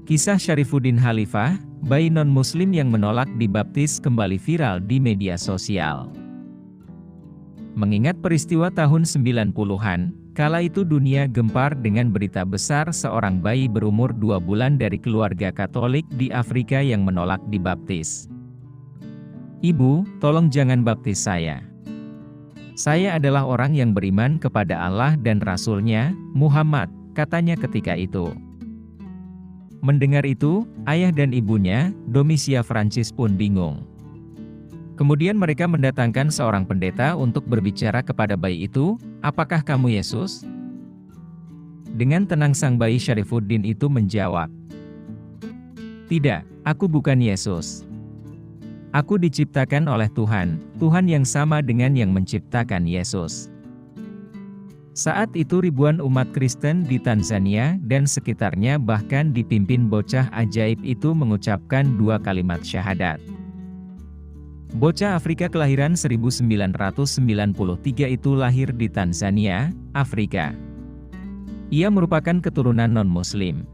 Kisah Syarifuddin Khalifah, bayi non-muslim yang menolak dibaptis kembali viral di media sosial. Mengingat peristiwa tahun 90-an, kala itu dunia gempar dengan berita besar seorang bayi berumur 2 bulan dari keluarga Katolik di Afrika yang menolak dibaptis. "Ibu, tolong jangan baptis saya. Saya adalah orang yang beriman kepada Allah dan Rasul-Nya, Muhammad," katanya ketika itu. Mendengar itu, ayah dan ibunya, Domisia Francis pun bingung. Kemudian mereka mendatangkan seorang pendeta untuk berbicara kepada bayi itu, "Apakah kamu Yesus?" Dengan tenang sang bayi Syarifuddin itu menjawab, "Tidak, aku bukan Yesus. Aku diciptakan oleh Tuhan, Tuhan yang sama dengan yang menciptakan Yesus." Saat itu ribuan umat Kristen di Tanzania dan sekitarnya bahkan dipimpin bocah ajaib itu mengucapkan 2 kalimat syahadat. Bocah Afrika kelahiran 1993 itu lahir di Tanzania, Afrika. Ia merupakan keturunan non-muslim.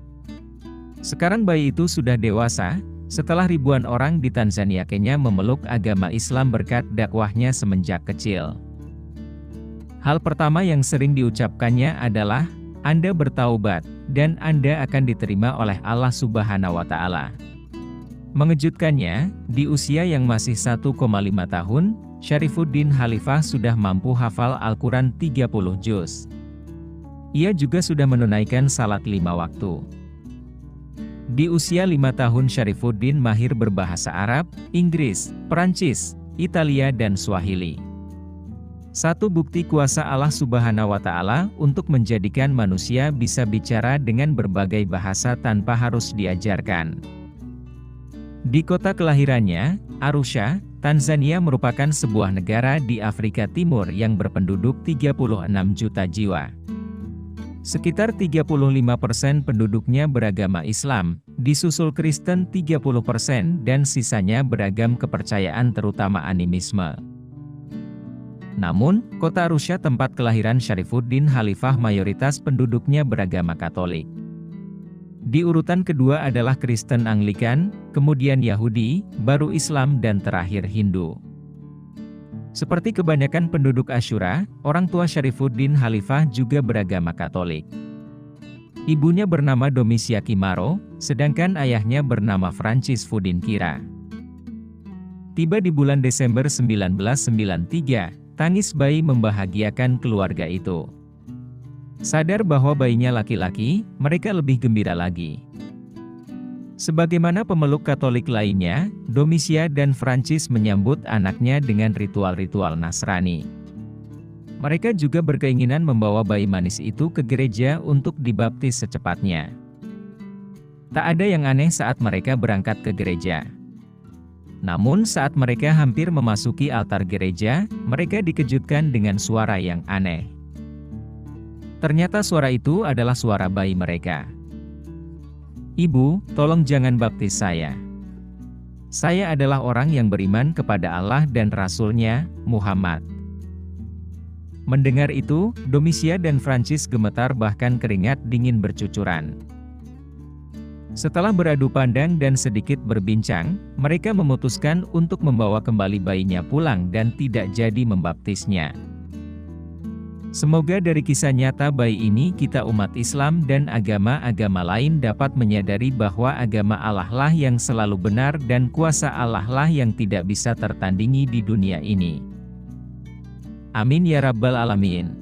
Sekarang bayi itu sudah dewasa, setelah ribuan orang di Tanzania Kenya memeluk agama Islam berkat dakwahnya semenjak kecil. Hal pertama yang sering diucapkannya adalah, "Anda bertaubat, dan Anda akan diterima oleh Allah Subhanahu wa Ta'ala." Mengejutkannya, di usia yang masih 1,5 tahun, Syarifuddin Khalifah sudah mampu hafal Al-Quran 30 juz. Ia juga sudah menunaikan salat 5 waktu. Di usia 5 tahun Syarifuddin mahir berbahasa Arab, Inggris, Perancis, Italia dan Swahili. Satu bukti kuasa Allah Subhanahu wa Ta'ala untuk menjadikan manusia bisa bicara dengan berbagai bahasa tanpa harus diajarkan. Di kota kelahirannya, Arusha, Tanzania merupakan sebuah negara di Afrika Timur yang berpenduduk 36 juta jiwa. Sekitar 35% penduduknya beragama Islam, disusul Kristen 30% dan sisanya beragam kepercayaan terutama animisme. Namun, kota Arusha tempat kelahiran Syarifuddin Khalifah mayoritas penduduknya beragama Katolik. Di urutan kedua adalah Kristen Anglikan, kemudian Yahudi, baru Islam dan terakhir Hindu. Seperti kebanyakan penduduk Ashura, orang tua Syarifuddin Khalifah juga beragama Katolik. Ibunya bernama Domisia Kimaro, sedangkan ayahnya bernama Francis Fuddin Kira. Tiba di bulan Desember 1993, tangis bayi membahagiakan keluarga itu. Sadar bahwa bayinya laki-laki, mereka lebih gembira lagi. Sebagaimana pemeluk Katolik lainnya, Domisia dan Francis menyambut anaknya dengan ritual-ritual Nasrani. Mereka juga berkeinginan membawa bayi manis itu ke gereja untuk dibaptis secepatnya. Tak ada yang aneh saat mereka berangkat ke gereja. Namun saat mereka hampir memasuki altar gereja, mereka dikejutkan dengan suara yang aneh. Ternyata suara itu adalah suara bayi mereka. "Ibu, tolong jangan baptis saya. Saya adalah orang yang beriman kepada Allah dan Rasul-Nya, Muhammad." Mendengar itu, Domisia dan Francis gemetar bahkan keringat dingin bercucuran. Setelah beradu pandang dan sedikit berbincang, mereka memutuskan untuk membawa kembali bayinya pulang dan tidak jadi membaptisnya. Semoga dari kisah nyata bayi ini kita umat Islam dan agama-agama lain dapat menyadari bahwa agama Allah lah yang selalu benar dan kuasa Allah lah yang tidak bisa tertandingi di dunia ini. Amin ya Rabbal Alamin.